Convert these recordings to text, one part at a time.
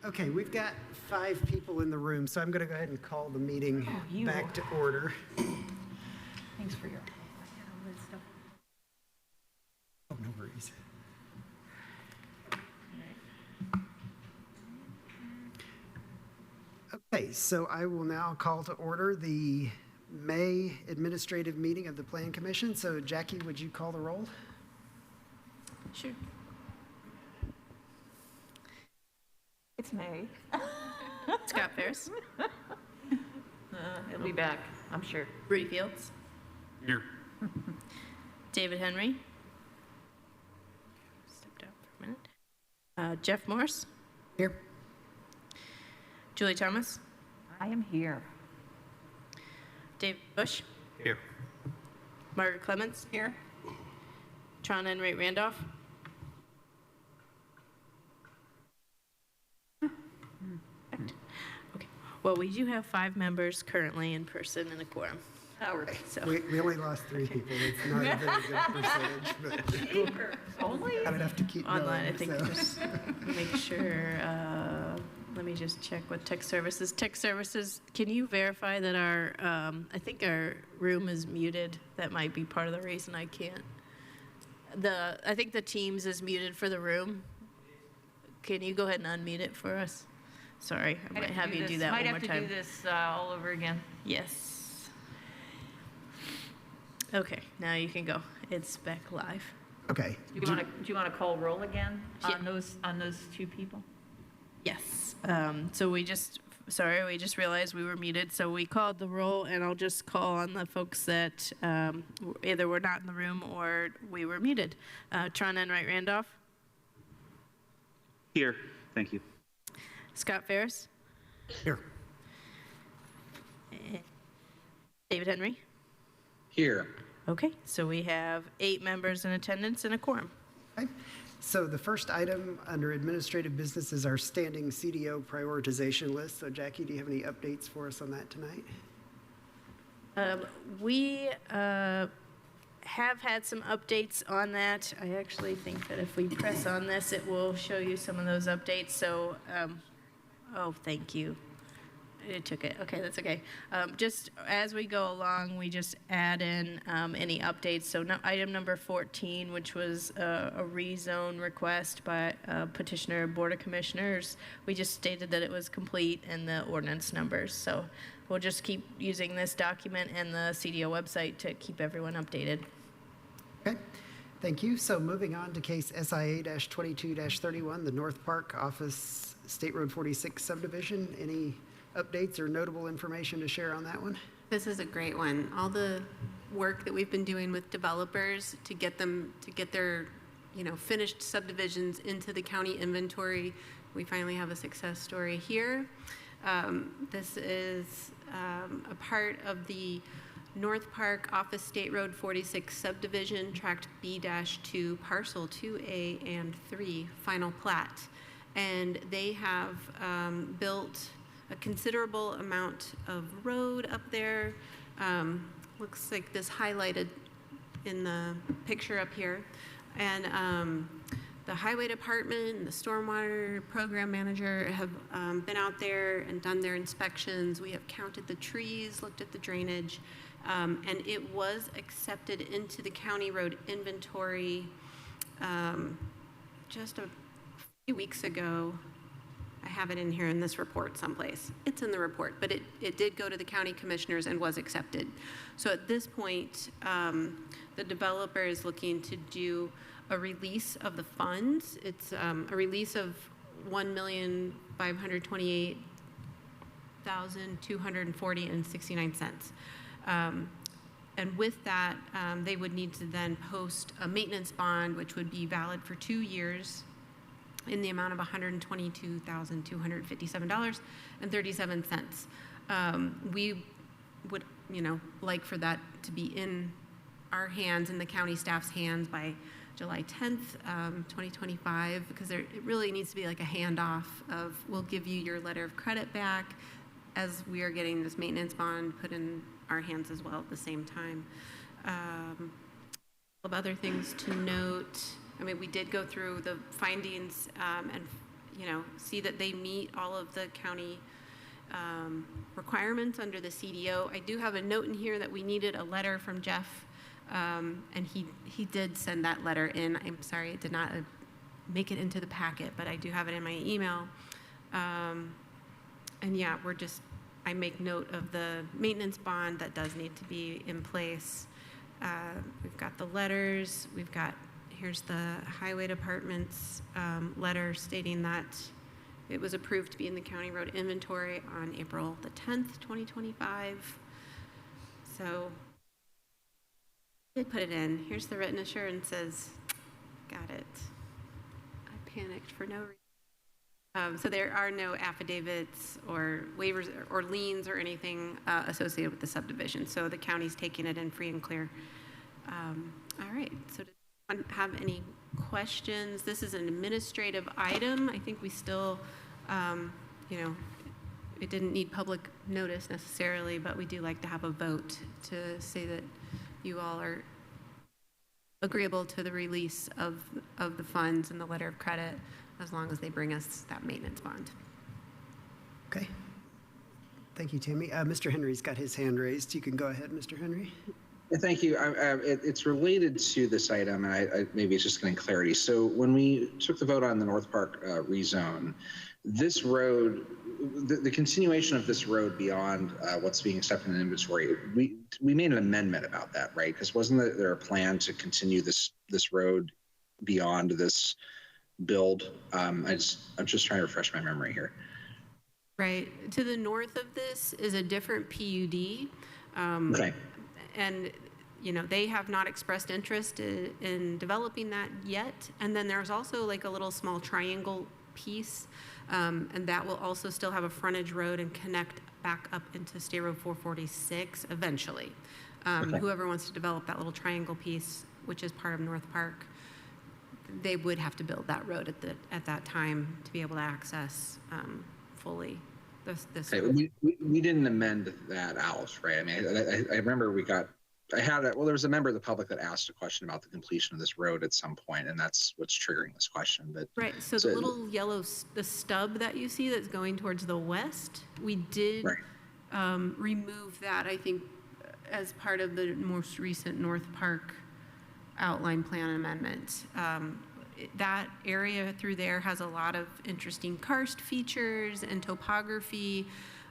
Okay, we've got 5 people in the room, so I'm going to go ahead and call the meeting back to order. Thanks for your. Oh, no worries. Okay, so I will now call to order the May administrative meeting of the Plan Commission. So Jackie, would you call the roll? Sure. It's May. Scott Ferris. He'll be back, I'm sure. Rudy Fields. Here. David Henry. Stepped out for a minute. Jeff Morse. Here. Julie Thomas. I am here. David Bush. Here. Margaret Clements. Here. Tron Enright Randolph. Okay. Well, we do have 5 members currently in person and a quorum. Howard. So We only lost 3 people. It's not a very good percentage, but Only? I would have to keep online, I going, think, so. just make sure. Let me just check with tech services. Tech services, can you verify that our, I think our room is muted. That might be part of the reason I can't. I think the Teams is muted for the room. Can you go ahead and unmute it for us? Sorry, I might have you do that one more time. Might have to do this all over again. Yes. Okay, now you can go. It's back live. Okay. Do you want to call roll again Yeah. on those 2 people? Yes. So we just realized we were muted. So we called the roll, and I'll just call on the folks that either were not in the room or we were muted. Tron Enright Randolph. Here. Thank you. Scott Ferris. Here. David Henry. Here. Okay, so we have 8 members in attendance and a quorum. Okay. So the first item under administrative business is our standing CDO prioritization list. So Jackie, do you have any updates for us on that tonight? We have had some updates on that. I actually think that if we press on this, it will show you some of those updates. So, oh, thank you. It took it. Okay, that's okay. Just as we go along, we just add in any updates. So item number 14, which was a rezone request by petitioner Board of Commissioners, we just stated that it was complete and the ordinance numbers. So we'll just keep using this document and the CDO website to keep everyone updated. Okay, thank you. So moving on to case SIA-22-31, the North Park Office State Road 46 subdivision. Any updates or notable information to share on that one? This is a great one. All the work that we've been doing with developers to get their, finished subdivisions into the county inventory. We finally have a success story here. This is a part of the North Park Office State Road 46 subdivision, tract B-2, parcel 2A and 3, final plat. And they have built a considerable amount of road up there. Looks like this highlighted in the picture up here. And the highway department and the stormwater program manager have been out there and done their inspections. We have counted the trees, looked at the drainage, and it was accepted into the county road inventory just a few weeks ago. I have it in here in this report someplace. It's in the report, but it did go to the county commissioners and was accepted. So at this point, the developer is looking to do a release of the funds. It's a release of $1,528,240.69. And with that, they would need to then post a maintenance bond, which would be valid for 2 years, in the amount of $122,257.37. We would, like for that to be in our hands, in the county staff's hands by July 10th, 2025, because it really needs to be like a handoff of, we'll give you your letter of credit back as we are getting this maintenance bond put in our hands as well at the same time. Of other things to note, we did go through the findings and, see that they meet all of the county requirements under the CDO. I do have a note in here that we needed a letter from Jeff, and he did send that letter in. I'm sorry it did not make it into the packet, but I do have it in my email. And yeah, I make note of the maintenance bond that does need to be in place. We've got the letters, here's the highway department's letter stating that it was approved to be in the county road inventory on April the 10th, 2025. So I did put it in. Here's the written assurances. Got it. I panicked for no reason. So there are no affidavits or waivers or liens or anything associated with the subdivision. So the county's taking it in free and clear. All right, so does anyone have any questions? This is an administrative item. I think we still, it didn't need public notice necessarily, but we do like to have a vote to say that you all are agreeable to the release of the funds and the letter of credit, as long as they bring us that maintenance bond. Okay. Thank you, Tammy. Mr. Henry's got his hand raised. You can go ahead, Mr. Henry. Thank you. It's related to this item, and maybe it's just getting clarity. So when we took the vote on the North Park rezone, this road, the continuation of this road beyond what's being accepted in inventory, we made an amendment about that, right? Because wasn't there a plan to continue this road beyond this build? I'm just trying to refresh my memory here. Right. To the north of this is a different PUD. Okay. And, they have not expressed interest in developing that yet. And then there's also like a little small triangle piece, and that will also still have a frontage road and connect back up into State Road 446 eventually. Okay. Whoever wants to develop that little triangle piece, which is part of North Park, they would have to build that road at that time to be able to access fully this. Okay, we didn't amend that out, right? I mean, I remember there was a member of the public that asked a question about the completion of this road at some point, and that's what's triggering this question. But right, so the little yellow, the stub that you see that's going towards the west, we did remove that, I think, as part of the most recent North Park outline plan amendment. That area through there has a lot of interesting karst features and topography,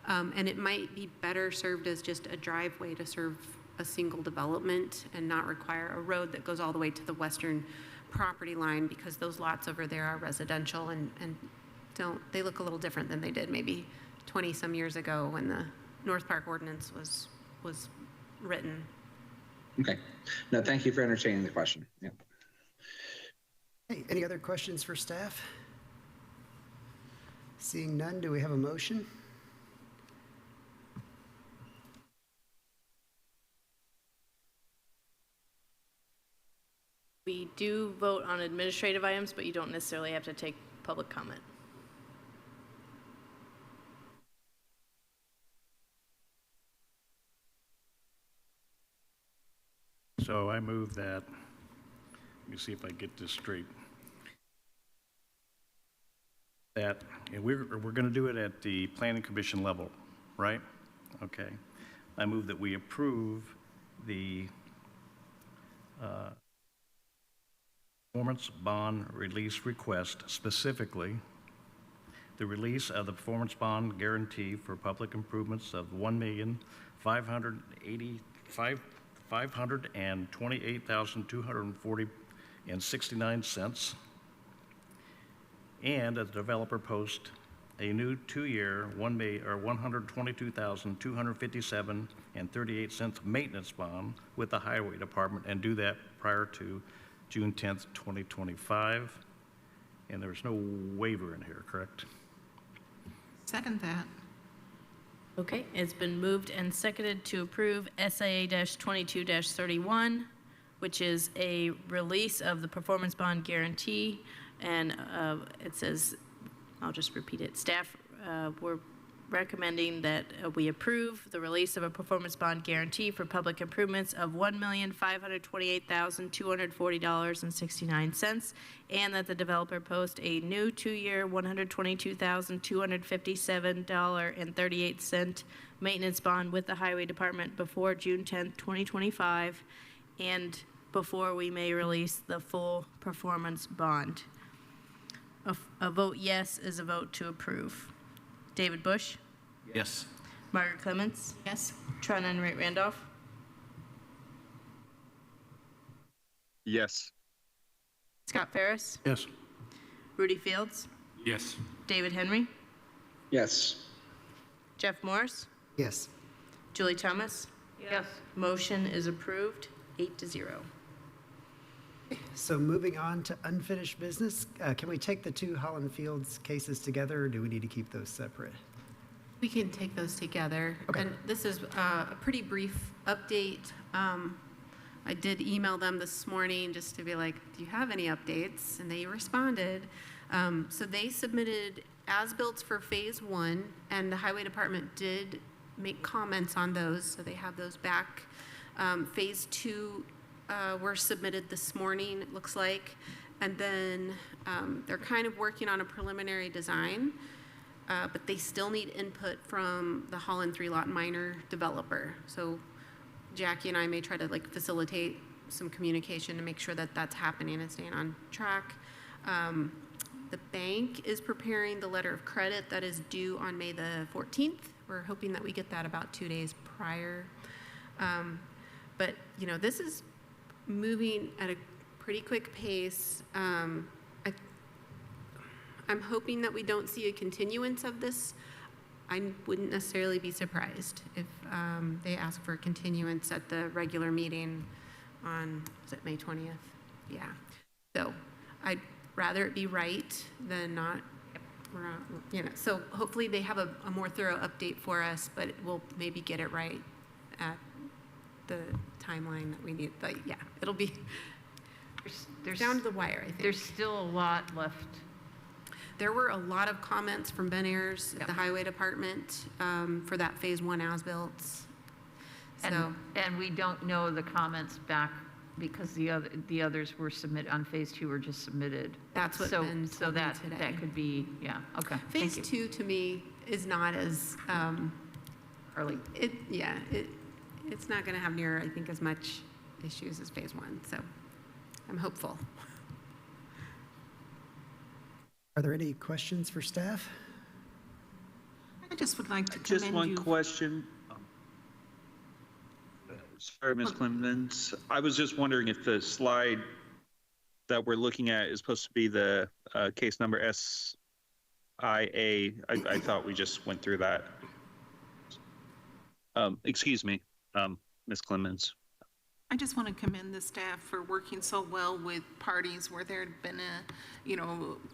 and it might be better served as just a driveway to serve a single development and not require a road that goes all the way to the western property line, because those lots over there are residential and they look a little different than they did maybe 20 some years ago when the North Park ordinance was written. Okay. No, thank you for entertaining the question. Yeah. Hey, any other questions for staff? Seeing none, do we have a motion? We do vote on administrative items, but you don't necessarily have to take public comment. So I move that, let me see if I get this straight. That, and we're going to do it at the Planning Commission level, right? Okay. I move that we approve the performance bond release request, specifically the release of the performance bond guarantee for public improvements of $1,528,240.69, and that the developer post a new 2-year, $122,257.38 maintenance bond with the Highway Department, and do that prior to June 10th, 2025. And there's no waiver in here, correct? Second that. Okay, it's been moved and seconded to approve SIA-22-31, which is a release of the performance bond guarantee. And it says, I'll just repeat it, staff were recommending that we approve the release of a performance bond guarantee for public improvements of $1,528,240.69, and that the developer post a new 2-year, $122,257.38 maintenance bond with the Highway Department before June 10th, 2025, and before we may release the full performance bond. A vote yes is a vote to approve. David Bush? Yes. Margaret Clements? Yes. Trina Enright Randolph? Yes. Scott Ferris? Yes. Rudy Fields? Yes. David Henry? Yes. Jeff Morris? Yes. Julie Thomas? Yes. Motion is approved, 8-0. So moving on to unfinished business, can we take the two Holland Fields cases together, or do we need to keep those separate? We can take those together. Okay. And this is a pretty brief update. I did email them this morning just to be like, do you have any updates? And they responded. So they submitted as-built for phase 1, and the Highway Department did make comments on those, so they have those back. Phase 2 were submitted this morning, it looks like. And then they're kind of working on a preliminary design, but they still need input from the Holland 3-lot minor developer. So Jackie and I may try to facilitate some communication to make sure that that's happening and staying on track. The bank is preparing the letter of credit that is due on May the 14th. We're hoping that we get that about 2 days prior. But, this is moving at a pretty quick pace. I'm hoping that we don't see a continuance of this. I wouldn't necessarily be surprised if they ask for a continuance at the regular meeting on, is it May 20th? Yeah. So I'd rather it be right than not. We're not, so hopefully they have a more thorough update for us, but we'll maybe get it right at the timeline that we need. But yeah, it'll be There's down to the wire, I think. There's still a lot left. There were a lot of comments from Ben Ayers at the Highway Department for that phase 1 as-built. So And we don't know the comments back because the others were submitted on phase 2 were just submitted. that's what Ben So told me that today. could be, yeah, okay. Phase Thank you. 2 to me is not as, Early. it's not going to have near, I think, as much issues as phase 1. So I'm hopeful. Are there any questions for staff? I just would like to Just commend one you. question. Sorry, Ms. Clemens. I was just wondering if the slide that we're looking at is supposed to be the case number SIA. I thought we just went through that. Excuse me, Ms. Clemens. I just want to commend the staff for working so well with parties where there had been a,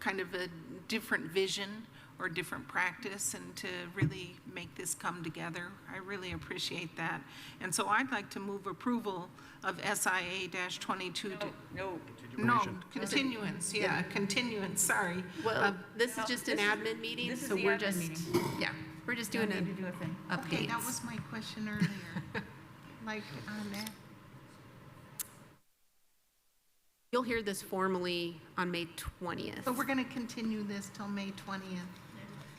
kind of a different vision or different practice, and to really make this come together. I really appreciate that. And so I'd like to move approval of SIA-22. No. No, continuance, yeah, continuance, sorry. Well, this is just an admin meeting, this is so the we're admin just, meeting. yeah, we're just doing Need to do a thing. Okay, that updates. was my question earlier. Like on that. You'll hear this formally on May 20th. But we're going to continue this till May 20th.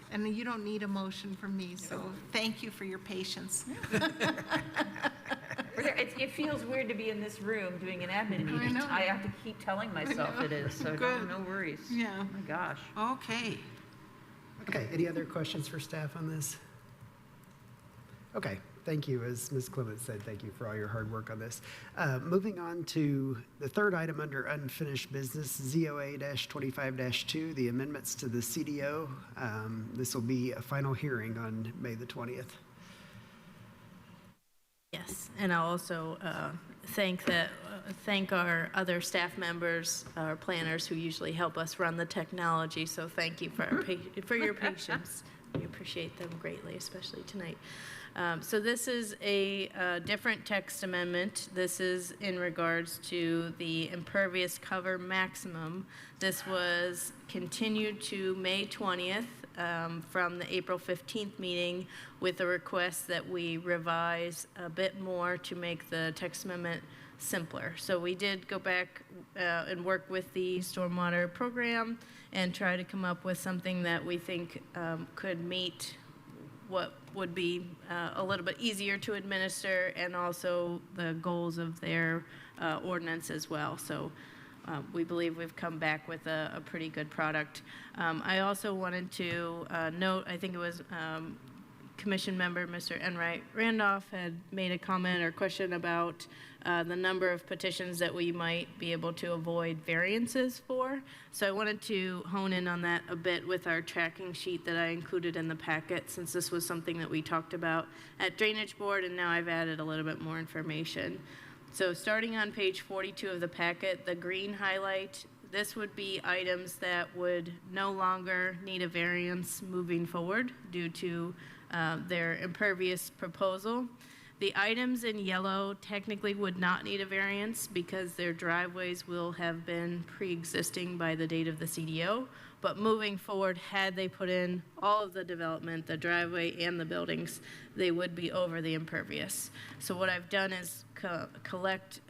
And you don't need a motion from me, so thank you for your patience. It feels weird to be in this room doing an admin meeting. know. I have to keep telling myself it is, so Good. no worries. Yeah. Oh my gosh. Okay. Okay, any other questions for staff on this? Okay, thank you. As Ms. Clements said, thank you for all your hard work on this. Moving on to the third item under unfinished business, ZOA-25-2, the amendments to the CDO. This will be a final hearing on May the 20th. Yes, and I'll also thank our other staff members, our planners who usually help us run the technology. So thank you for your patience. We appreciate them greatly, especially tonight. So this is a different text amendment. This is in regards to the impervious cover maximum. This was continued to May 20th. from the April 15th meeting with a request that we revise a bit more to make the text amendment simpler. So we did go back and work with the stormwater program and try to come up with something that we think could meet what would be a little bit easier to administer and also the goals of their ordinance as well. So we believe we've come back with a pretty good product. I also wanted to note, I think it was Commission member Mr. Enright Randolph had made a comment or question about the number of petitions that we might be able to avoid variances for. So I wanted to hone in on that a bit with our tracking sheet that I included in the packet, since this was something that we talked about at Drainage Board, and now I've added a little bit more information. So starting on page 42 of the packet, the green highlight, this would be items that would no longer need a variance moving forward due to their impervious proposal. The items in yellow technically would not need a variance because their driveways will have been pre-existing by the date of the CDO. But moving forward, had they put in all of the development, the driveway and the buildings, they would be over the impervious. So what I've done is collect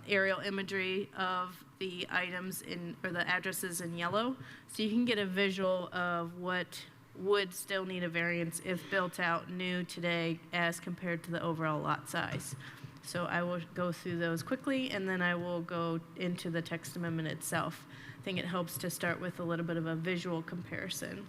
aerial imagery of the items or the addresses in yellow, so you can get a visual of what would still need a variance if built out new today as compared to the overall lot size. So I will go through those quickly, and then I will go into the text amendment itself. I think it helps to start with a little bit of a visual comparison.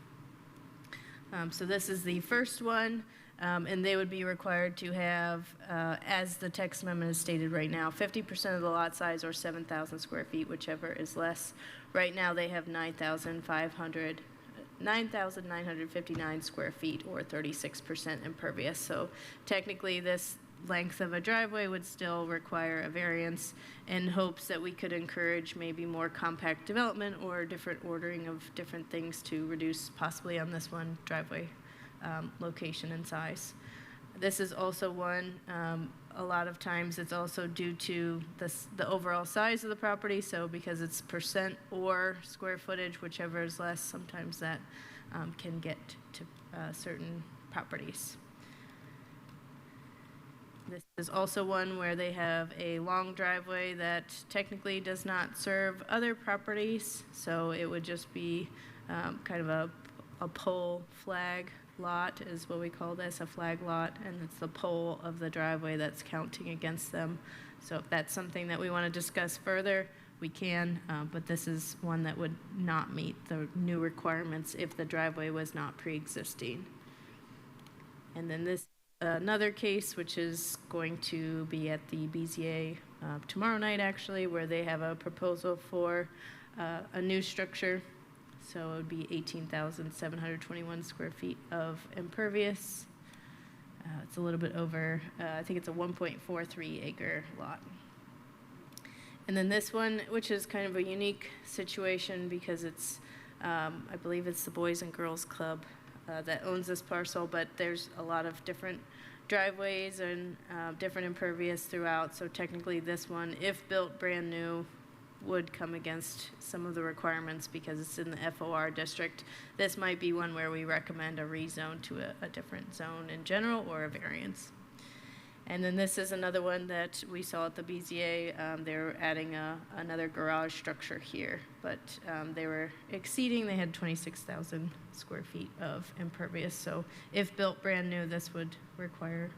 So this is the first one, and they would be required to have, as the text amendment is stated right now, 50% of the lot size or 7,000 square feet, whichever is less. Right now they have 9,959 square feet or 36% impervious. So technically this length of a driveway would still require a variance in hopes that we could encourage maybe more compact development or different ordering of different things to reduce possibly on this one driveway location and size. This is also one, a lot of times it's also due to the overall size of the property. So because it's percent or square footage, whichever is less, sometimes that can get to certain properties. This is also one where they have a long driveway that technically does not serve other properties. So it would just be kind of a pole flag lot is what we call this, a flag lot, and it's the pole of the driveway that's counting against them. So if that's something that we want to discuss further, we can, but this is one that would not meet the new requirements if the driveway was not pre-existing. And then this another case, which is going to be at the BZA tomorrow night, actually, where they have a proposal for a new structure. So it would be 18,721 square feet of impervious. It's a little bit over, I think it's a 1.43 acre lot. And then this one, which is kind of a unique situation because it's, I believe it's the Boys and Girls Club that owns this parcel, but there's a lot of different driveways and different impervious throughout. So technically this one, if built brand new, would come against some of the requirements because it's in the FOR district. This might be one where we recommend a rezone to a different zone in general or a variance. And then this is another one that we saw at the BZA. They're adding another garage structure here, but they were exceeding, they had 26,000 square feet of impervious. So if built brand new, this would require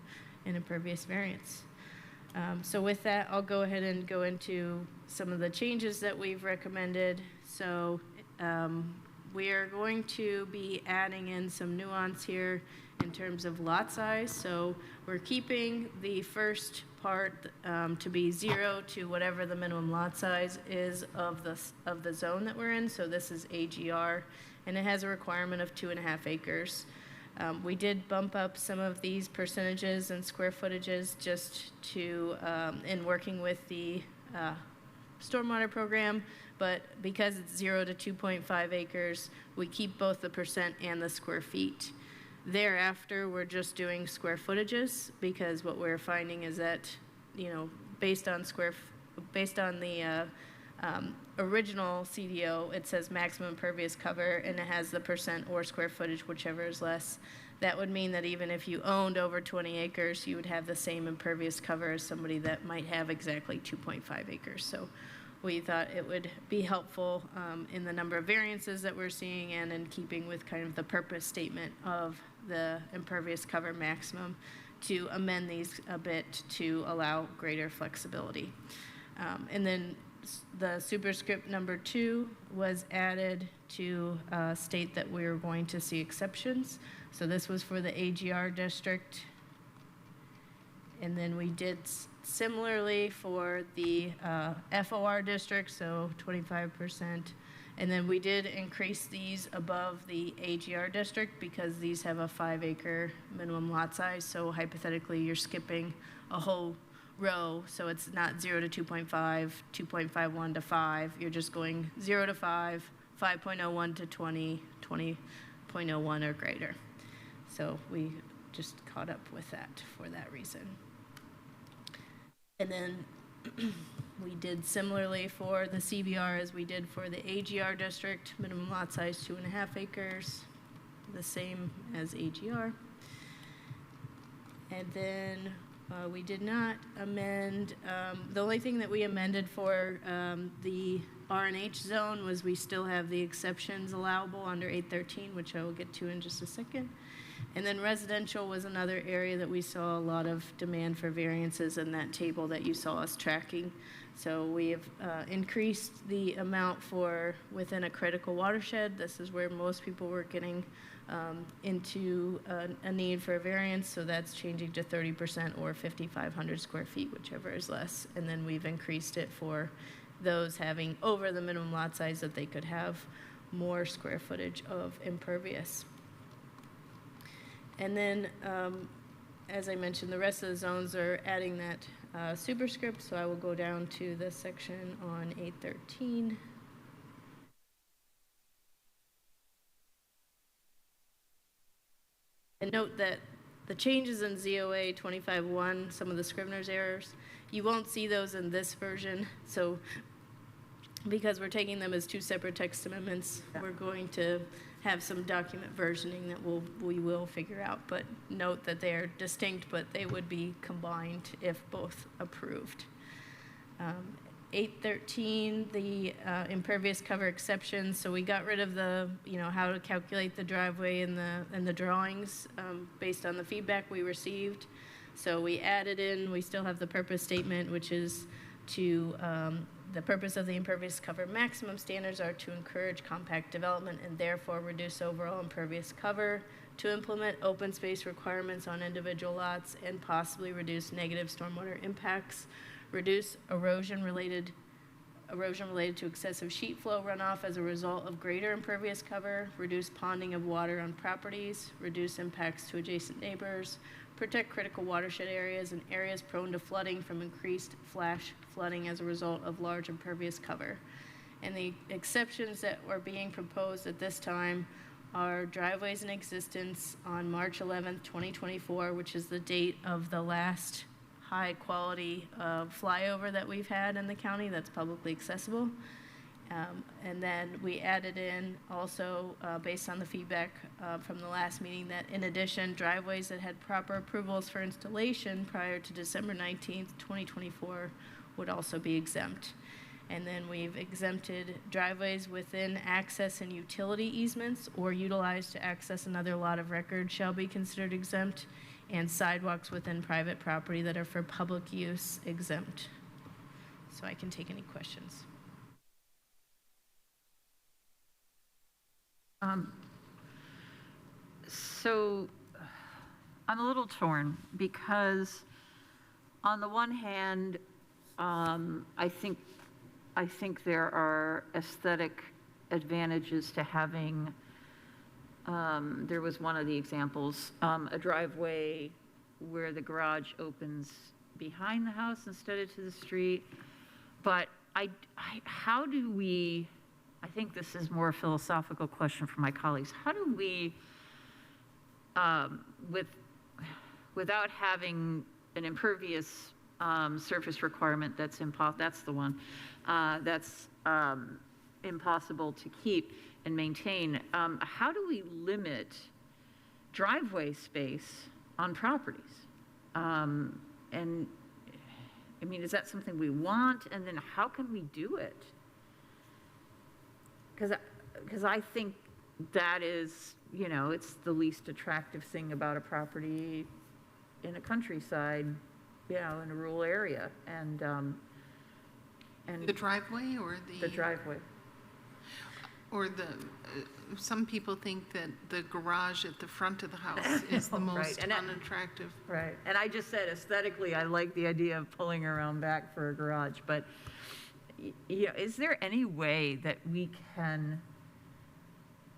an impervious variance. So with that, I'll go ahead and go into some of the changes that we've recommended. So we are going to be adding in some nuance here in terms of lot size. So we're keeping the first part to be 0 to whatever the minimum lot size is of the zone that we're in. So this is AGR, and it has a requirement of 2.5 acres. We did bump up some of these percentages and square footages just to, in working with the stormwater program, but because it's 0 to 2.5 acres, we keep both the percent and the square feet. Thereafter, we're just doing square footages because what we're finding is that, you know, based on the original CDO, it says maximum impervious cover, and it has the percent or square footage, whichever is less. That would mean that even if you owned over 20 acres, you would have the same impervious cover as somebody that might have exactly 2.5 acres. So we thought it would be helpful in the number of variances that we're seeing and in keeping with kind of the purpose statement of the impervious cover maximum to amend these a bit to allow greater flexibility. And then the superscript number 2 was added to state that we were going to see exceptions. So this was for the AGR district. And then we did similarly for the FOR district, so 25%. And then we did increase these above the AGR district because these have a 5-acre minimum lot size. So hypothetically, you're skipping a whole row. So it's not 0 to 2.5, 2.51 to 5. You're just going 0 to 5, 5.01 to 20, 20.01 or greater. So we just caught up with that for that reason. And then we did similarly for the CBR as we did for the AGR district, minimum lot size 2.5 acres, the same as AGR. And then we did not amend, the only thing that we amended for the R&H zone was we still have the exceptions allowable under 813, which I will get to in just a second. And then residential was another area that we saw a lot of demand for variances in that table that you saw us tracking. So we have increased the amount for within a critical watershed. This is where most people were getting into a need for a variance. So that's changing to 30% or 5,500 square feet, whichever is less. And then we've increased it for those having over the minimum lot size that they could have more square footage of impervious. And then, as I mentioned, the rest of the zones are adding that superscript, so I will go down to the section on 813. And note that the changes in ZOA 25.1, some of the Scrivener's errors, you won't see those in this version, so because we're taking them as 2 separate text amendments, we're going to have some document versioning that we will figure out, but note that they are distinct, but they would be combined if both approved. 813, the impervious cover exceptions. So we got rid of the, how to calculate the driveway and the drawings based on the feedback we received. So we added in, we still have the purpose statement, which is to the purpose of the impervious cover maximum standards are to encourage compact development and therefore reduce overall impervious cover, to implement open space requirements on individual lots and possibly reduce negative stormwater impacts, reduce erosion related to excessive sheet flow runoff as a result of greater impervious cover, reduce ponding of water on properties, reduce impacts to adjacent neighbors, protect critical watershed areas and areas prone to flooding from increased flash flooding as a result of large impervious cover. And the exceptions that are being proposed at this time are driveways in existence on March 11th, 2024, which is the date of the last high quality flyover that we've had in the county that's publicly accessible. And then we added in also, based on the feedback from the last meeting, that in addition, driveways that had proper approvals for installation prior to December 19th, 2024 would also be exempt. And then we've exempted driveways within access and utility easements or utilized to access another lot of record shall be considered exempt, and sidewalks within private property that are for public use exempt. So I can take any questions. So I'm a little torn because on the one hand, I think there are aesthetic advantages to having, there was one of the examples, a driveway where the garage opens behind the house instead of to the street. But how do we, I think this is more a philosophical question for my colleagues, how do we, without having an impervious surface requirement that's that's the one, that's impossible to keep and maintain. How do we limit driveway space on properties? And, I mean, is that something we want? And then how can we do it? Because I think that is, you know, it's the least attractive thing about a property in a countryside, you know, in a rural area, and The driveway or the driveway. or some people think that the garage at the front of the house is the Right, most and that- unattractive. Right, and I just said aesthetically, I like the idea of pulling around back for a garage, but, yeah, is there any way that we can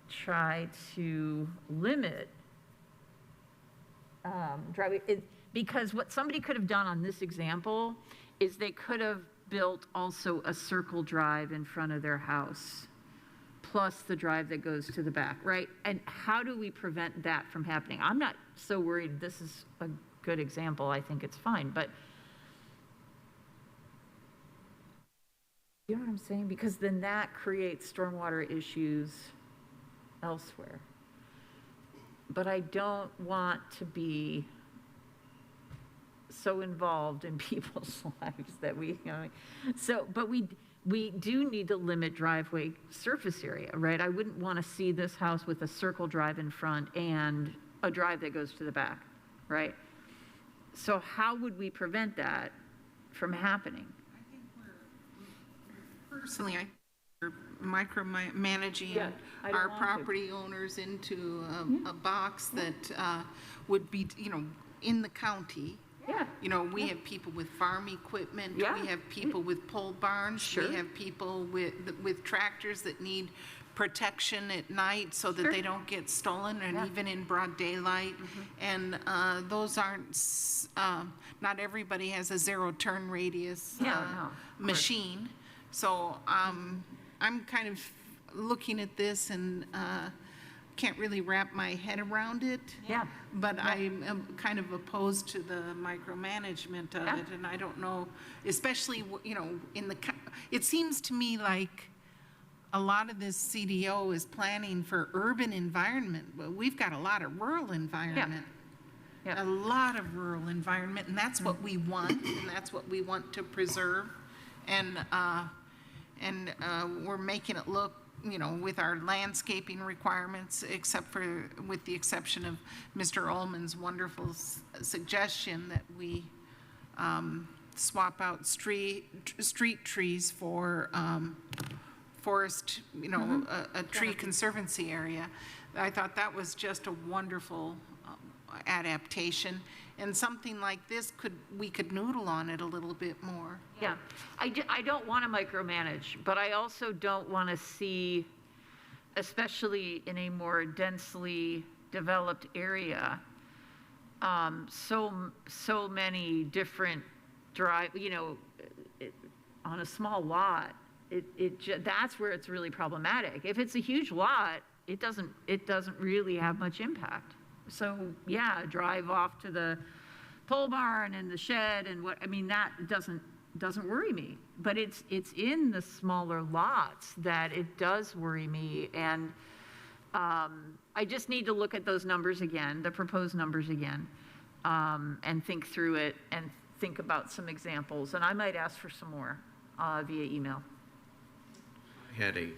try to limit driveway? Because what somebody could have done on this example is they could have built also a circle drive in front of their house, plus the drive that goes to the back, right? And how do we prevent that from happening? I'm not so worried. This is a good example. I think it's fine, but you know what I'm saying? Because then that creates stormwater issues elsewhere. But I don't want to be so involved in people's lives that we, you know, so, but we do need to limit driveway surface area, right? I wouldn't want to see this house with a circle drive in front and a drive that goes to the back, right? So how would we prevent that from happening? Personally, we're micromanaging Yeah, I don't our want to. property owners into a box that would be, you know, in the county. Yeah. You know, we have people with farm equipment. Yeah. We have people with pole barns. Sure. We have people with tractors that need protection at night so that Sure. they don't get stolen, and Yeah. even in broad daylight. And those aren't, not everybody has a zero turn radius Yeah, no, of course. machine. So I'm kind of looking at this and can't really wrap my head around it. Yeah. But I am kind of opposed to the micromanagement of Yeah. it, and I don't know, especially, you know, it seems to me like a lot of this CDO is planning for urban environment, but we've got a lot of rural environment. Yeah. A lot of rural environment, and that's what we want, and that's what we want to preserve. And we're making it look, you know, with our landscaping requirements, with the exception of Mr. Ullman's wonderful suggestion that we swap out street trees for forest, you know, a tree conservancy area. I thought that was just a wonderful adaptation, and something like this we could noodle on it a little bit more. Yeah, I don't want to micromanage, but I also don't want to see, especially in a more densely developed area, so many different you know, on a small lot. That's where it's really problematic. If it's a huge lot, it doesn't really have much impact. So yeah, drive off to the pole barn and the shed and what, I mean, that doesn't worry me, but it's in the smaller lots that it does worry me. And I just need to look at those numbers again, the proposed numbers again, and think through it and think about some examples. And I might ask for some more via email. I had a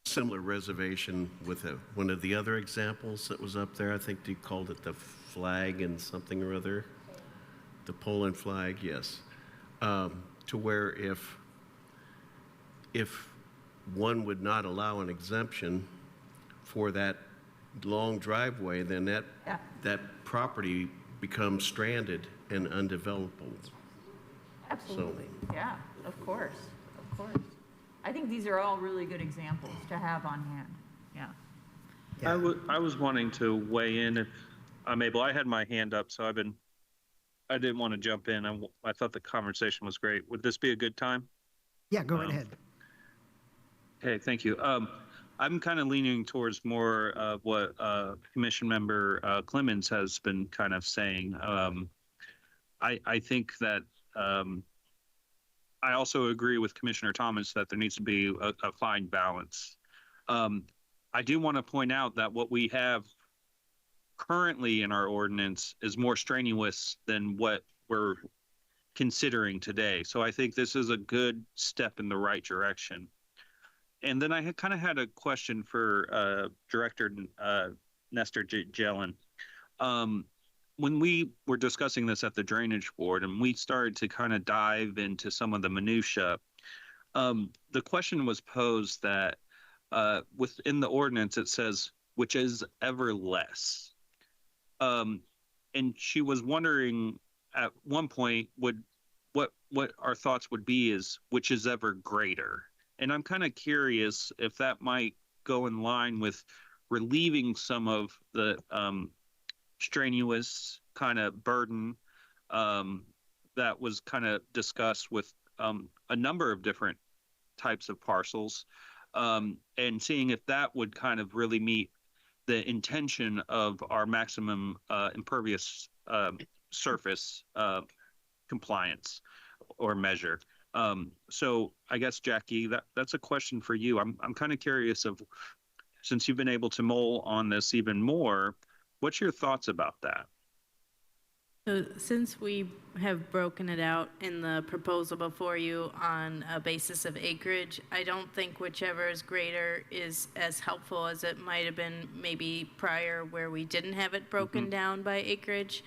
similar reservation with one of the other examples that was up there. I think you called it the flag and something or other. The Poland flag, yes. To where if one would not allow an exemption for that long driveway, then that property becomes stranded and undevelopable. Absolutely, yeah, of course. I think these are all really good examples to have on hand, yeah. I was wanting to weigh in if I'm able. I had my hand up, so I didn't want to jump in. I thought the conversation was great. Would this be a good time? Yeah, go right ahead. Okay, thank you. I'm kind of leaning towards more of what Commission Member Clemens has been kind of saying. I think that I also agree with Commissioner Thomas that there needs to be a fine balance. I do want to point out that what we have currently in our ordinance is more strenuous than what we're considering today. So I think this is a good step in the right direction. And then I kind of had a question for Director Nestor Jelen. When we were discussing this at the Drainage Board and we started to kind of dive into some of the minutia, the question was posed that within the ordinance it says, which is ever less. And she was wondering at one point what our thoughts would be is which is ever greater. And I'm kind of curious if that might go in line with relieving some of the strenuous kind of burden that was kind of discussed with a number of different types of parcels, and seeing if that would kind of really meet the intention of our maximum impervious surface compliance or measure. So I guess, Jackie, that's a question for you. I'm kind of curious of, since you've been able to mull on this even more, what's your thoughts about that? So since we have broken it out in the proposal before you on a basis of acreage, I don't think whichever is greater is as helpful as it might have been maybe prior where we didn't have it broken down by acreage.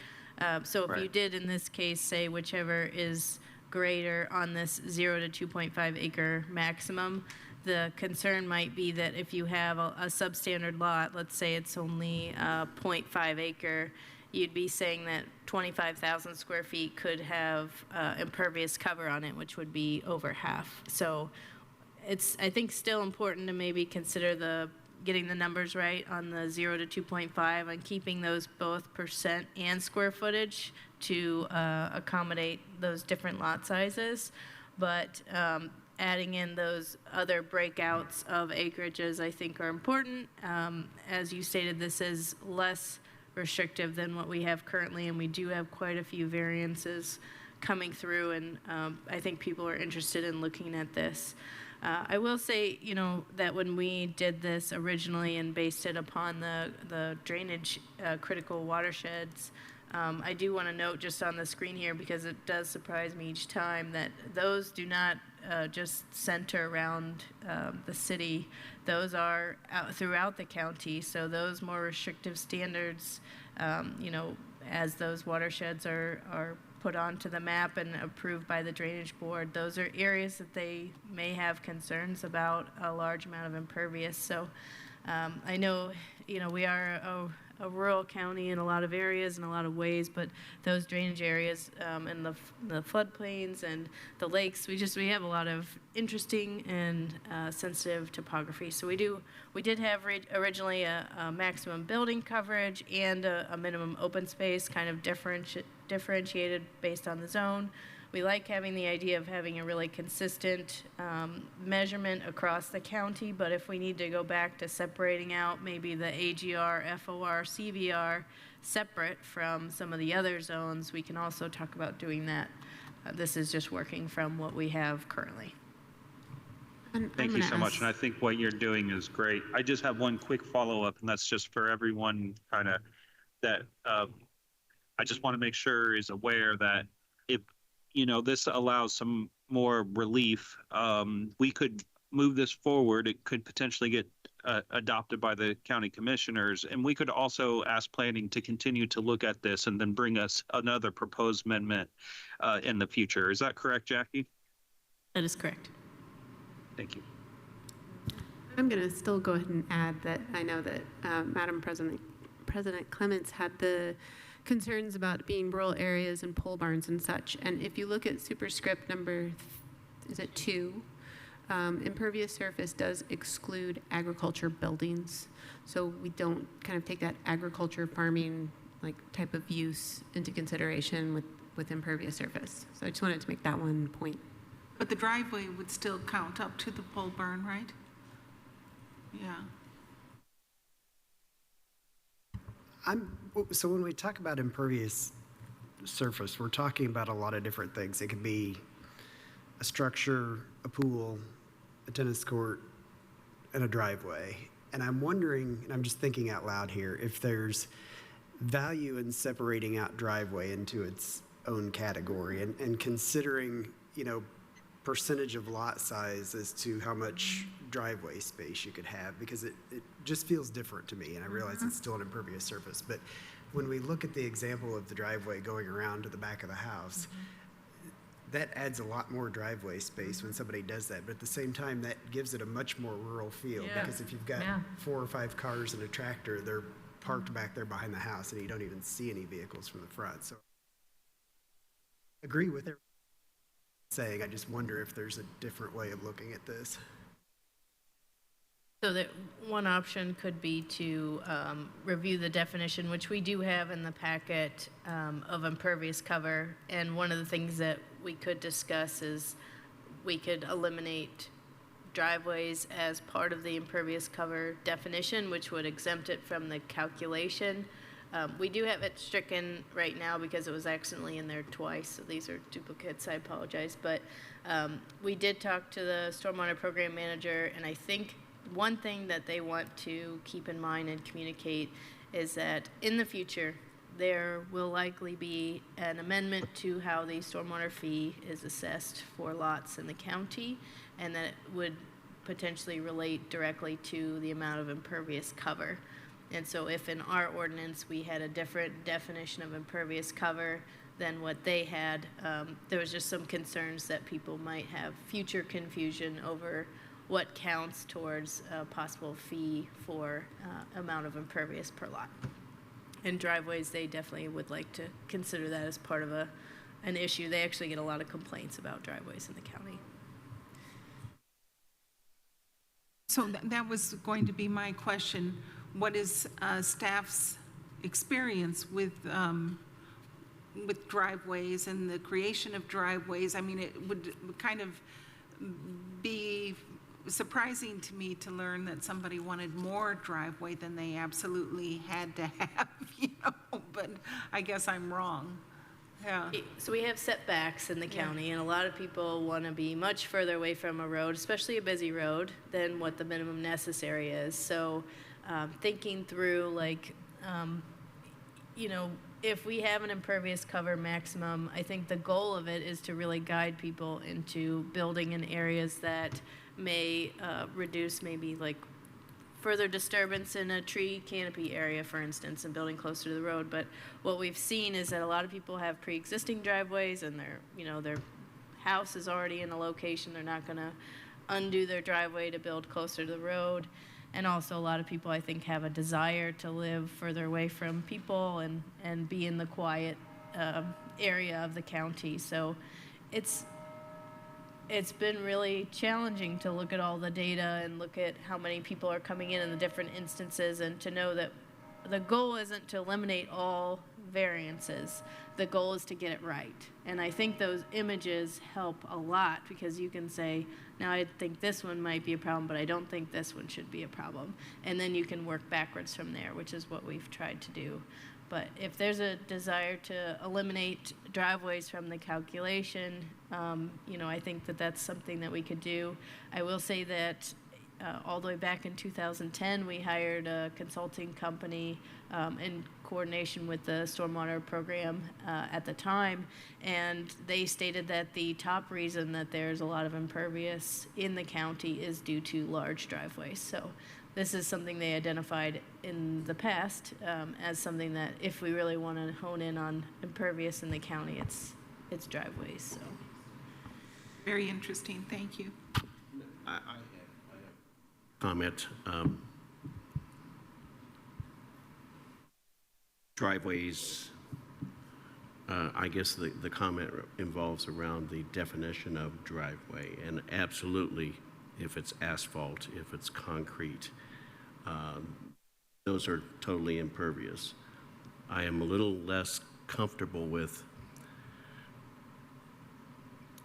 So if you did in this case say whichever is greater on this 0 to 2.5 acre maximum, the concern might be that if you have a substandard lot, let's say it's only 0.5 acre, you'd be saying that 25,000 square feet could have impervious cover on it, which would be over half. So it's, I think, still important to maybe consider getting the numbers right on the 0 to 2.5 and keeping those both percent and square footage to accommodate those different lot sizes. But adding in those other breakouts of acreages I think are important. As you stated, this is less restrictive than what we have currently, and we do have quite a few variances coming through, and I think people are interested in looking at this. I will say, you know, that when we did this originally and based it upon the drainage critical watersheds, I do want to note just on the screen here, because it does surprise me each time, that those do not just center around the city. Those are out throughout the county. So those more restrictive standards, you know, as those watersheds are put onto the map and approved by the Drainage Board, those are areas that they may have concerns about a large amount of impervious. So I know, you know, we are a rural county in a lot of areas in a lot of ways, but those drainage areas and the floodplains and the lakes, we have a lot of interesting and sensitive topography. So we did have originally a maximum building coverage and a minimum open space, kind of differentiated based on the zone. We like having the idea of having a really consistent measurement across the county, but if we need to go back to separating out maybe the AGR, FOR, CVR separate from some of the other zones, we can also talk about doing that. This is just working from what we have currently. Thank you so much. And I think what you're doing is great. I just have one quick follow-up, and that's just for everyone kind of that I just want to make sure is aware that if, you know, this allows some more relief, we could move this forward. It could potentially get adopted by the county commissioners, and we could also ask planning to continue to look at this and then bring us another proposed amendment in the future. Is that correct, Jackie? That is correct. Thank you. I'm going to still go ahead and add that I know that Madam President Clements had the concerns about being rural areas and pole barns and such. And if you look at superscript number, is it 2? Impervious surface does exclude agriculture buildings. So we don't kind of take that agriculture farming like type of use into consideration with impervious surface. So I just wanted to make that one point. But the driveway would still count up to the pole barn, right? Yeah. So when we talk about impervious surface, we're talking about a lot of different things. It could be a structure, a pool, a tennis court, and a driveway. And I'm wondering, and I'm just thinking out loud here, if there's value in separating out driveway into its own category and considering, percentage of lot size as to how much driveway space you could have, because it just feels different to me. And I realize it's still an impervious surface, but when we look at the example of the driveway going around to the back of the house, that adds a lot more driveway space when somebody does that. But at the same time, that gives it a much more rural feel, because if you've got 4 or 5 cars and a tractor, they're parked back there behind the house and you don't even see any vehicles from the front. So I agree with everything saying. I just wonder if there's a different way of looking at this. So that one option could be to review the definition, which we do have in the packet, of impervious cover. And one of the things that we could discuss is we could eliminate driveways as part of the impervious cover definition, which would exempt it from the calculation. We do have it stricken right now because it was accidentally in there twice, so these are duplicates, I apologize. But we did talk to the stormwater program manager, and I think one thing that they want to keep in mind and communicate is that in the future, there will likely be an amendment to how the stormwater fee is assessed for lots in the county, and that it would potentially relate directly to the amount of impervious cover. And so if in our ordinance we had a different definition of impervious cover than what they had, there was just some concerns that people might have future confusion over what counts towards a possible fee for amount of impervious per lot. And driveways, they definitely would like to consider that as part of an issue. They actually get a lot of complaints about driveways in the county. So that was going to be my question. What is staff's experience with driveways and the creation of driveways? I mean, it would kind of be surprising to me to learn that somebody wanted more driveway than they absolutely had to have, but I guess I'm wrong. Yeah. So we have setbacks in the county, and a lot of people want to be much further away from a road, especially a busy road, than what the minimum necessary is. So thinking through, if we have an impervious cover maximum, I think the goal of it is to really guide people into building in areas that may reduce maybe further disturbance in a tree canopy area, for instance, and building closer to the road. But what we've seen is that a lot of people have pre-existing driveways, and their house is already in a location. They're not going to undo their driveway to build closer to the road. And also a lot of people, I think, have a desire to live further away from people and be in the quiet area of the county. So it's been really challenging to look at all the data and look at how many people are coming in the different instances, and to know that the goal isn't to eliminate all variances. The goal is to get it right. And I think those images help a lot, because you can say, now I think this one might be a problem, but I don't think this one should be a problem. And then you can work backwards from there, which is what we've tried to do. But if there's a desire to eliminate driveways from the calculation, I think that that's something that we could do. I will say that all the way back in 2010, we hired a consulting company in coordination with the stormwater program at the time, and they stated that the top reason that there's a lot of impervious in the county is due to large driveways. So this is something they identified in the past as something that if we really want to hone in on impervious in the county, it's driveways. So very interesting. Thank you. I have comment. Driveways, I guess the comment involves around the definition of driveway, and absolutely, if it's asphalt, if it's concrete, those are totally impervious. I am a little less comfortable with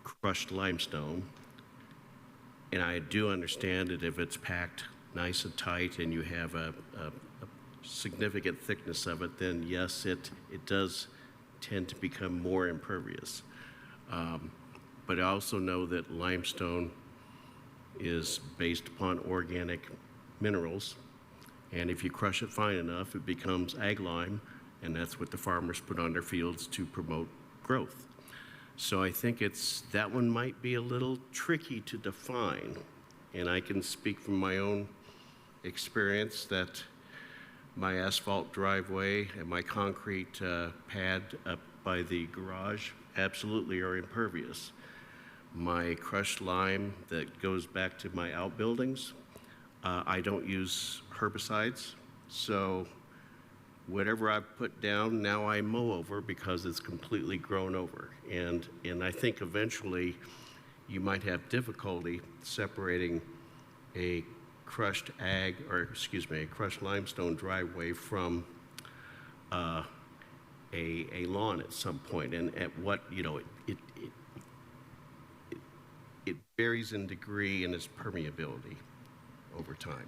crushed limestone, and I do understand that if it's packed nice and tight and you have a significant thickness of it, then yes, it does tend to become more impervious. But I also know that limestone is based upon organic minerals, and if you crush it fine enough, it becomes ag lime, and that's what the farmers put on their fields to promote growth. So I think that one might be a little tricky to define, and I can speak from my own experience that my asphalt driveway and my concrete pad up by the garage absolutely are impervious. My crushed lime that goes back to my outbuildings, I don't use herbicides, so whatever I put down, now I mow over because it's completely grown over. And I think eventually you might have difficulty separating a crushed limestone driveway from a lawn at some point. And at what, it varies in degree in its permeability over time.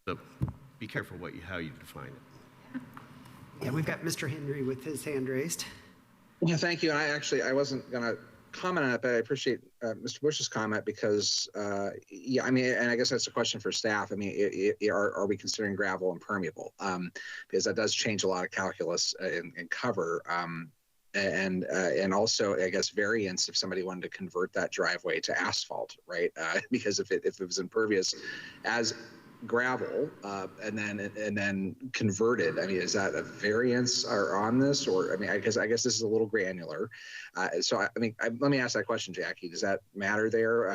So be careful how you define it. Yeah, we've got Mr. Henry with his hand raised. Yeah, thank you. And I wasn't going to comment on it, but I appreciate Mr. Bush's comment because, yeah, I mean, and I guess that's a question for staff. I mean, are we considering gravel impermeable? Because that does change a lot of calculus and cover. And also, I guess, variance if somebody wanted to convert that driveway to asphalt, right? Because if it was impervious as gravel and then converted, I mean, is that a variance on this, or I mean, I guess this is a little granular. So I mean, let me ask that question, Jackie. Does that matter there?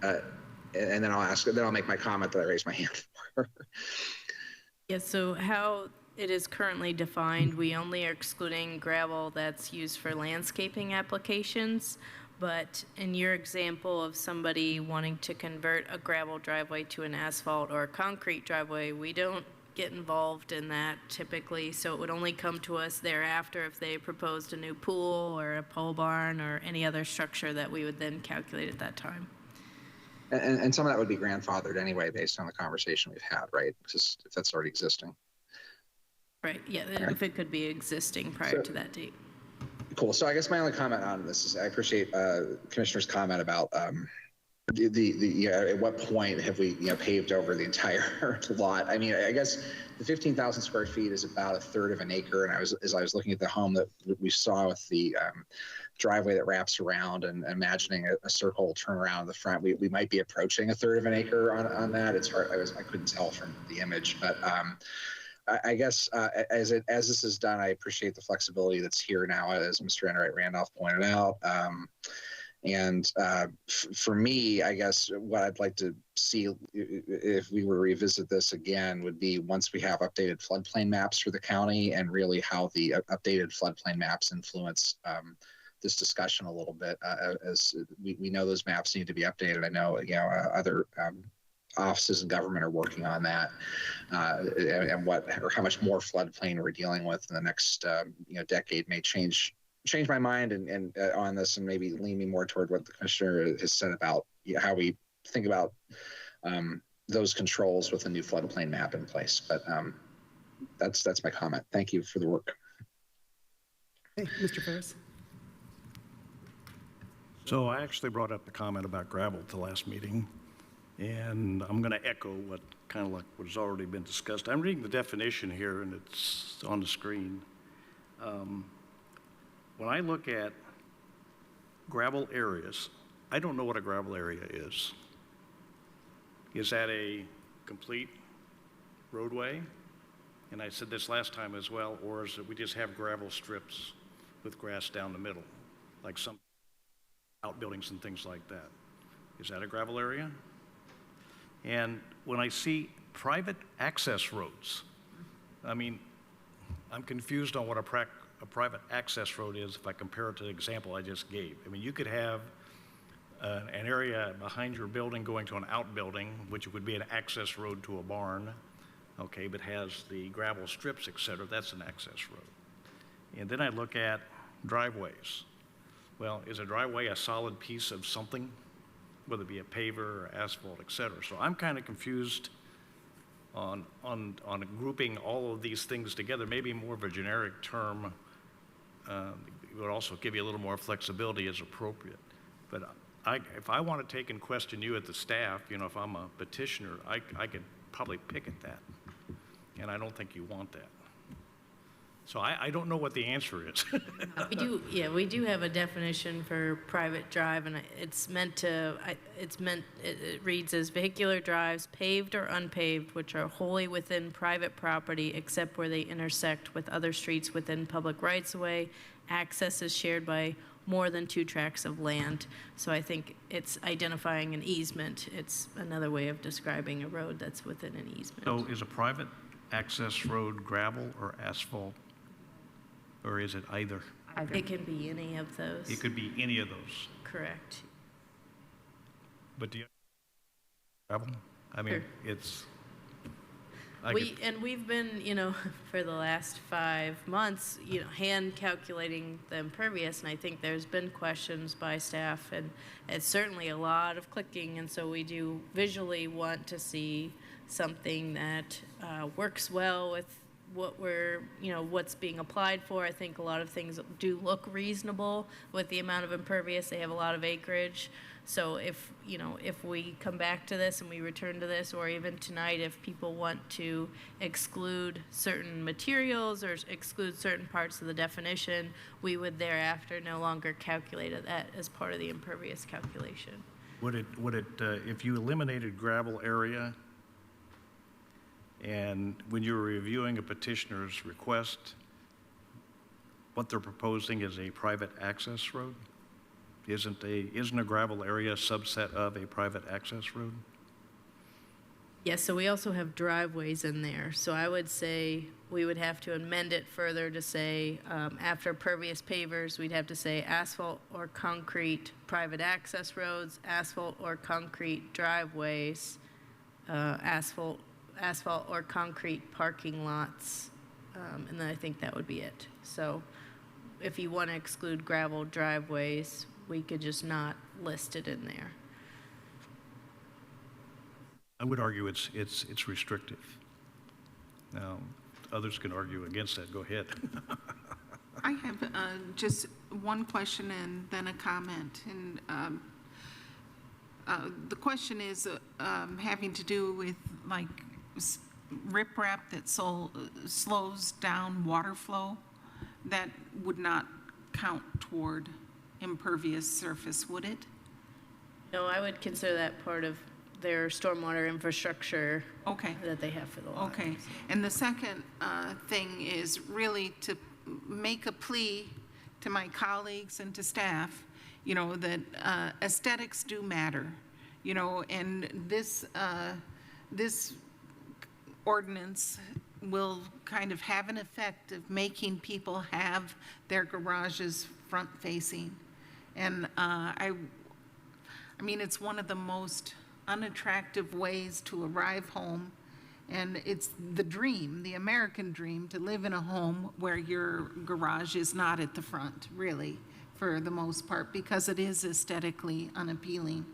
And then I'll make my comment that I raised my hand for. Yeah. So how it is currently defined, we only are excluding gravel that's used for landscaping applications. But in your example of somebody wanting to convert a gravel driveway to an asphalt or a concrete driveway, we don't get involved in that typically. So it would only come to us thereafter if they proposed a new pool or a pole barn or any other structure that we would then calculate at that time. And some of that would be grandfathered anyway, based on the conversation we've had, right? Because if that's already existing. Right, yeah, if it could be existing prior to that date. Cool. So I guess my only comment on this is I appreciate Commissioner's comment about at what point have we paved over the entire lot? I mean, I guess the 15,000 square feet is about a third of an acre, and as I was looking at the home that we saw with the driveway that wraps around and imagining a circle turnaround in the front, we might be approaching a third of an acre on that. It's hard. I couldn't tell from the image, but. I guess as this is done, I appreciate the flexibility that's here now, as Mr. Enright Randolph pointed out. For me, I guess what I'd like to see if we were to revisit this again would be once we have updated floodplain maps for the county and really how the updated floodplain maps influence this discussion a little bit. As we know those maps need to be updated. I know other offices in government are working on that, and how much more floodplain we're dealing with in the next decade may change my mind and on this, and maybe lean me more toward what the commissioner has said about how we think about those controls with a new floodplain map in place. But that's my comment. Thank you for the work. Hey, Mr. Ferris. So I actually brought up the comment about gravel at the last meeting. And I'm going to echo what has already been discussed. I'm reading the definition here, and it's on the screen. When I look at gravel areas, I don't know what a gravel area is. Is that a complete roadway? And I said this last time as well, or is it we just have gravel strips with grass down the middle, like some outbuildings and things like that? Is that a gravel area? And when I see private access roads, I mean, I'm confused on what a private access road is if I compare it to the example I just gave. I mean, you could have an area behind your building going to an outbuilding, which would be an access road to a barn, okay, but has the gravel strips, et cetera. That's an access road. And then I look at driveways. Well, is a driveway a solid piece of something? Whether it be a paver or asphalt, et cetera. So I'm kind of confused on grouping all of these things together, maybe more of a generic term would also give you a little more flexibility as appropriate. But if I want to take and question you at the staff, if I'm a petitioner, I could probably pick at that. And I don't think you want that. So I don't know what the answer is. We do have a definition for private drive, and it reads as vehicular drives, paved or unpaved, which are wholly within private property except where they intersect with other streets within public rights-of-way. Access is shared by more than 2 tracts of land. So I think it's identifying an easement. It's another way of describing a road that's within an easement. So is a private access road gravel or asphalt? Or is it either? It can be any of those. It could be any of those. Correct. But do you gravel? I mean, Sure. it's. We've been, for the last 5 months, hand calculating the impervious, and I think there's been questions by staff, and it's certainly a lot of clicking, and so we do visually want to see something that works well with what what's being applied for. I think a lot of things do look reasonable with the amount of impervious. They have a lot of acreage. So if we come back to this and we return to this, or even tonight, if people want to exclude certain materials or exclude certain parts of the definition, we would thereafter no longer calculate that as part of the impervious calculation. Would it, if you eliminated gravel area, and when you're reviewing a petitioner's request, what they're proposing is a private access road? Isn't a gravel area a subset of a private access road? Yes, so we also have driveways in there. So I would say we would have to amend it further to say, after pervious pavers, we'd have to say asphalt or concrete private access roads, asphalt or concrete driveways, asphalt or concrete parking lots, and then I think that would be it. So if you want to exclude gravel driveways, we could just not list it in there. I would argue it's restrictive. Now, others can argue against that. Go ahead. I have just one question and then a comment. And the question is having to do with like riprap that slows down water flow. That would not count toward impervious surface, would it? No, I would consider that part of their stormwater infrastructure that they have for the water. Okay. And the second thing is really to make a plea to my colleagues and to staff, that aesthetics do matter, and this ordinance will kind of have an effect of making people have their garages front facing. And I mean, it's one of the most unattractive ways to arrive home. And it's the dream, the American dream, to live in a home where your garage is not at the front, really, for the most part, because it is aesthetically unappealing.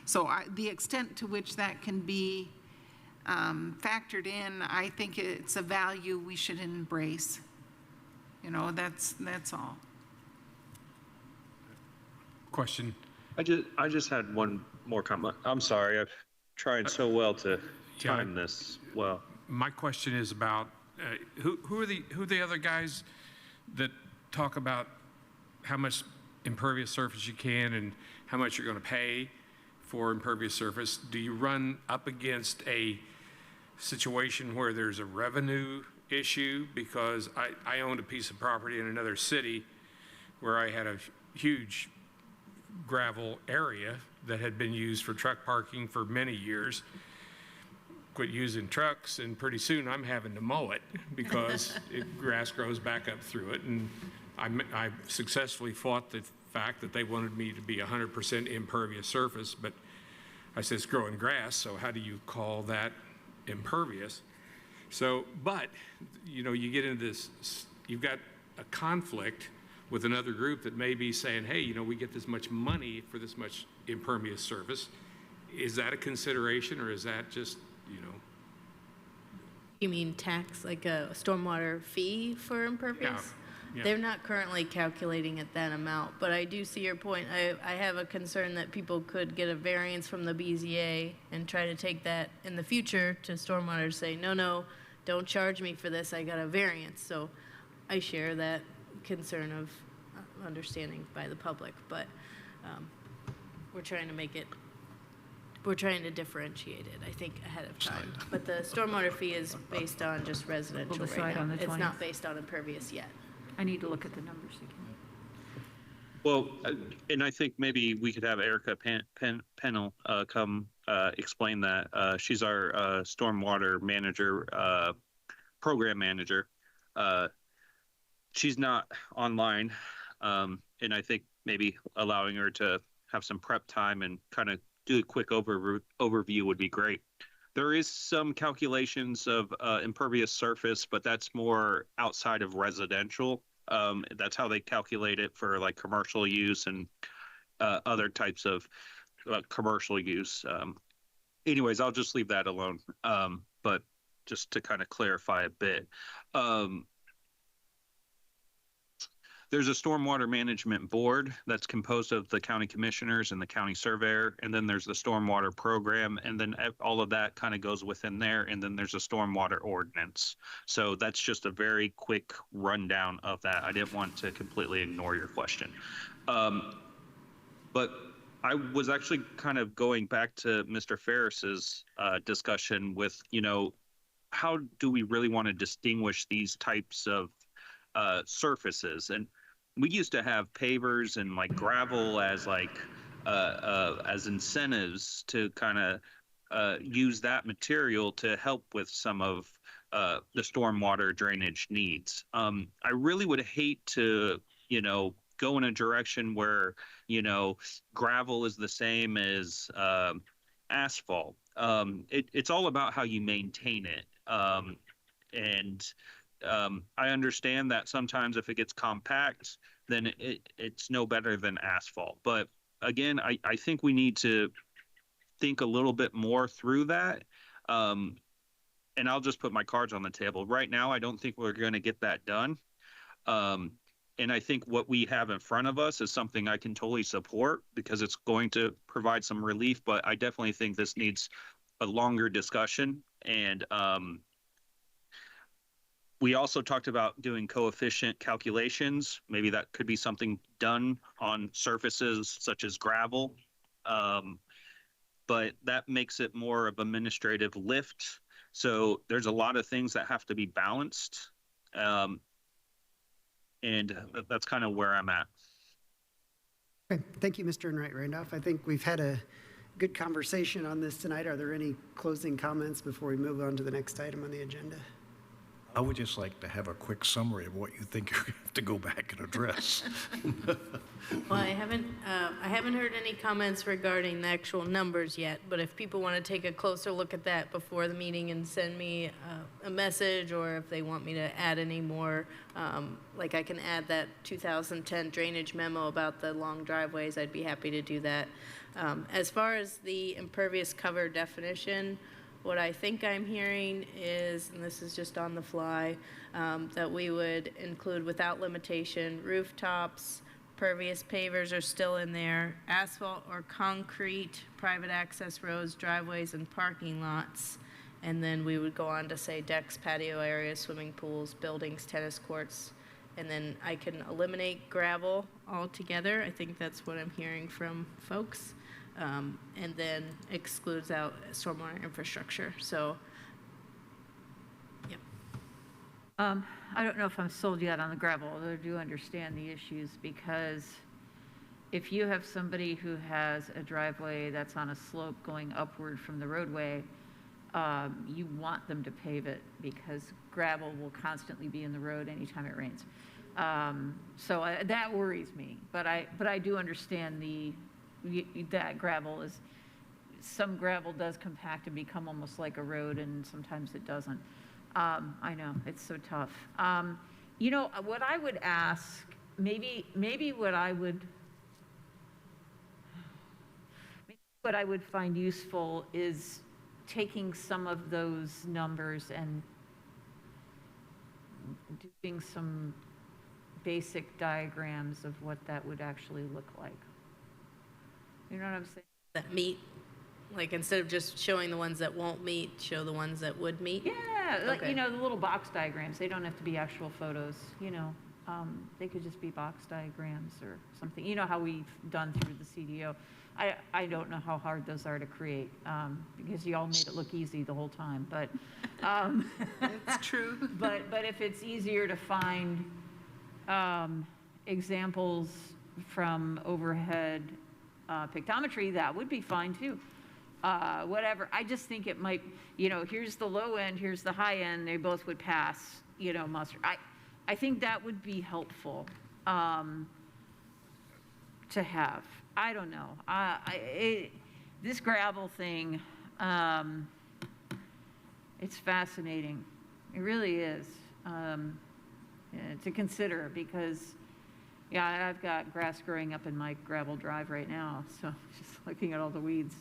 So the extent to which that can be factored in, I think it's a value we should embrace. That's all. Question. I just had one more comment. I'm sorry. I've tried so well to time this well. My question is about who are the other guys that talk about how much impervious surface you can and how much you're going to pay for impervious surface? Do you run up against a situation where there's a revenue issue? Because I owned a piece of property in another city where I had a huge gravel area that had been used for truck parking for many years. Quit using trucks, and pretty soon I'm having to mow it because grass grows back up through it. And I successfully fought the fact that they wanted me to be 100% impervious surface, but I said it's growing grass, so how do you call that impervious? So, but, you get into this, you've got a conflict with another group that may be saying, hey, we get this much money for this much impervious surface. Is that a consideration, or is that just, You mean tax, like a stormwater fee for impervious? Yeah. They're not currently calculating at that amount, but I do see your point. I have a concern that people could get a variance from the BZA and try to take that in the future to stormwater, say, no, don't charge me for this, I got a variance. So I share that concern of understanding by the public, but we're trying to differentiate it, I think, ahead of time. But the stormwater fee is based on just residential We'll right decide now. on the It's 20th. not based on impervious yet. I need to look at the numbers again. Well, and I think maybe we could have Erica Pennell come explain that. She's our stormwater manager, program manager. She's not online, and I think maybe allowing her to have some prep time and kind of do a quick overview would be great. There is some calculations of impervious surface, but that's more outside of residential. That's how they calculate it for like commercial use and other types of commercial use. Anyways, I'll just leave that alone. But just to kind of clarify a bit, there's a stormwater management board that's composed of the county commissioners and the county surveyor, and then there's the stormwater program, and then all of that kind of goes within there, and then there's a stormwater ordinance. So that's just a very quick rundown of that. I didn't want to completely ignore your question. But I was actually kind of going back to Mr. Ferris's discussion with, how do we really want to distinguish these types of surfaces? And we used to have pavers and like gravel as as incentives to kind of use that material to help with some of the stormwater drainage needs. I really would hate to, go in a direction where, gravel is the same as asphalt. It's all about how you maintain it. I understand that sometimes if it gets compact, then it's no better than asphalt. But again, I think we need to think a little bit more through that. And I'll just put my cards on the table. Right now, I don't think we're going to get that done. And I think what we have in front of us is something I can totally support because it's going to provide some relief. But I definitely think this needs a longer discussion. And we also talked about doing coefficient calculations. Maybe that could be something done on surfaces such as gravel. But that makes it more of administrative lift. So there's a lot of things that have to be balanced. And that's kind of where I'm at. Okay, thank you, Mr. Enright Randolph. I think we've had a good conversation on this tonight. Are there any closing comments before we move on to the next item on the agenda? I would just like to have a quick summary of what you think you're going to have to go back and address. Well, I haven't heard any comments regarding the actual numbers yet, but if people want to take a closer look at that before the meeting and send me a message, or if they want me to add any more, like I can add that 2010 drainage memo about the long driveways, I'd be happy to do that. As far as the impervious cover definition, what I think I'm hearing is, and this is just on the fly, that we would include without limitation rooftops, pervious pavers are still in there, asphalt or concrete, private access roads, driveways, and parking lots. And then we would go on to say decks, patio areas, swimming pools, buildings, tennis courts. And then I can eliminate gravel altogether. I think that's what I'm hearing from folks. And then excludes out stormwater infrastructure. So, yep. I don't know if I'm sold yet on the gravel, although I do understand the issues, because if you have somebody who has a driveway that's on a slope going upward from the roadway, you want them to pave it because gravel will constantly be in the road anytime it rains. So that worries me, but I do understand that gravel is, some gravel does compact and become almost like a road, and sometimes it doesn't. I know, it's so tough. What I would ask, maybe what I would find useful is taking some of those numbers and doing some basic diagrams of what that would actually look like. You know what I'm saying? That meet, like instead of just showing the ones that won't meet, show the ones that would meet? Yeah, like, Okay. you know, the little box diagrams, they don't have to be actual photos, you know. They could just be box diagrams or something. You know how we've done through the CDO. I don't know how hard those are to create, because you all made it look easy the whole time, but. It's true. But if it's easier to find examples from overhead pictometry, that would be fine too. Whatever, I just think it might, you know, here's the low end, here's the high end, they both would pass, you know, muster. I think that would be helpful to have. I don't know. This gravel thing, it's fascinating. It really is, to consider, because, yeah, I've got grass growing up in my gravel drive right now, so just looking at all the weeds.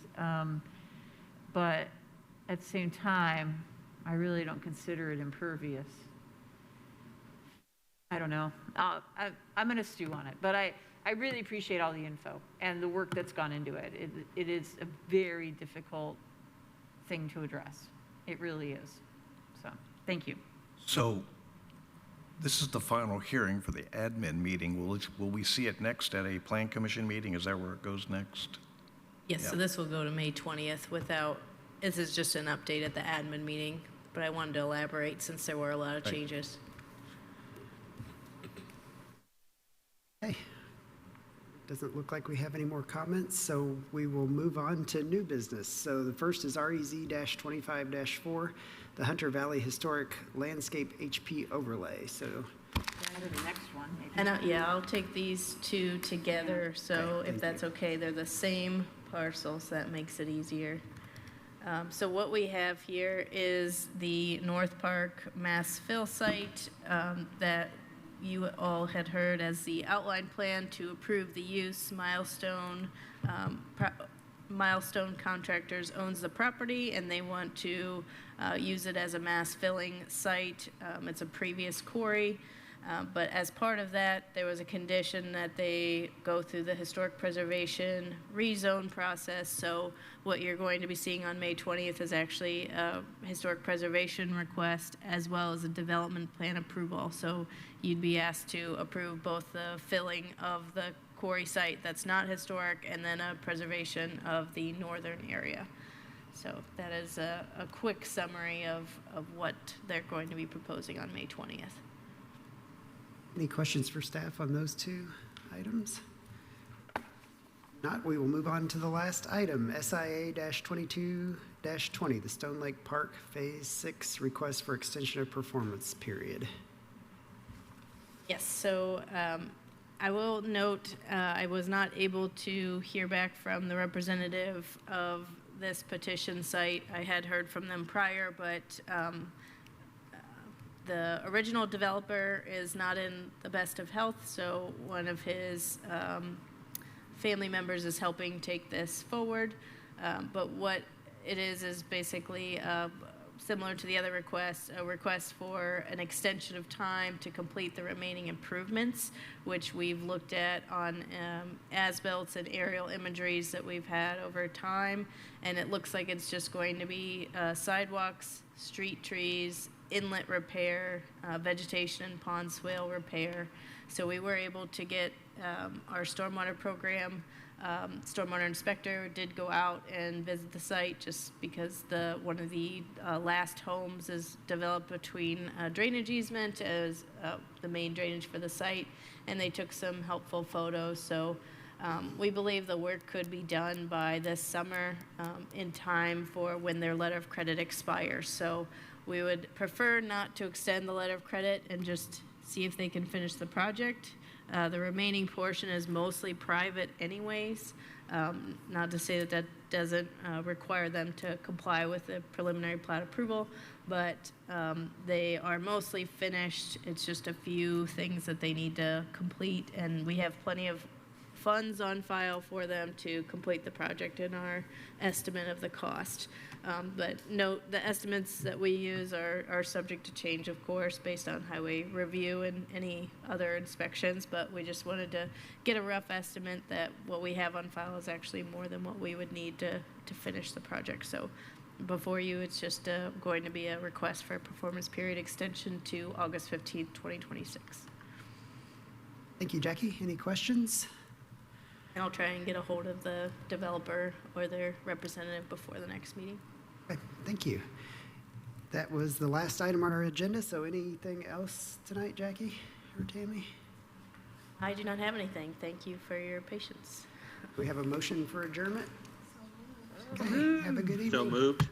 But at the same time, I really don't consider it impervious. I don't know. I'm going to stew on it, but I really appreciate all the info and the work that's gone into it. It is a very difficult thing to address. It really is. So, thank you. So this is the final hearing for the admin meeting. Will we see it next at a plan commission meeting? Is that where it goes next? Yes, so this will go to May 20th without, this is just an update at the admin meeting, but I wanted to elaborate since there were a lot of Right. changes. Okay. Doesn't look like we have any more comments, so we will move on to new business. So the first is REZ-25-4, the Hunter Valley Historic Landscape HP Overlay. So Go to the next one, maybe. And yeah, I'll take these two together, so Okay, if thank that's okay, they're the same parcel, so that makes it easier. So what we have here is the North Park Mass Fill site that you all had heard as the outline plan to approve the use. Milestone Contractors owns the property, and they want to use it as a mass filling site. It's a previous quarry. But as part of that, there was a condition that they go through the historic preservation rezone process. So what you're going to be seeing on May 20th is actually a historic preservation request as well as a development plan approval. So you'd be asked to approve both the filling of the quarry site that's not historic and then a preservation of the northern area. So that is a quick summary of what they're going to be proposing on May 20th. any questions for staff on those two items? Not, we will move on to the last item, SIA-22-20, the Stone Lake Park Phase 6 request for extension of performance period. Yes, so I will note I was not able to hear back from the representative of this petition site. I had heard from them prior, but the original developer is not in the best of health, so one of his family members is helping take this forward. But what it is basically similar to the other requests, a request for an extension of time to complete the remaining improvements, which we've looked at on as-built and aerial imageries that we've had over time. And it looks like it's just going to be sidewalks, street trees, inlet repair, vegetation and pond swale repair. So we were able to get our stormwater program. Stormwater inspector did go out and visit the site just because one of the last homes is developed between drainage easement as the main drainage for the site, and they took some helpful photos. So we believe the work could be done by this summer in time for when their letter of credit expires. So we would prefer not to extend the letter of credit and just see if they can finish the project. The remaining portion is mostly private anyways. Not to say that that doesn't require them to comply with the preliminary plat approval, but they are mostly finished. It's just a few things that they need to complete, and we have plenty of funds on file for them to complete the project in our estimate of the cost. But note, the estimates that we use are subject to change, of course, based on highway review and any other inspections, but we just wanted to get a rough estimate that what we have on file is actually more than what we would need to finish the project. So before you, it's just going to be a request for a performance period extension to August 15th, 2026. Thank you, Jackie. Any questions? And I'll try and get a hold of the developer or their representative before the next meeting. Okay, thank you. That was the last item on our agenda, so anything else tonight, Jackie or Tammy? I do not have anything. Thank you for your patience. We have a motion for adjournment. Okay, have a good evening. So moved.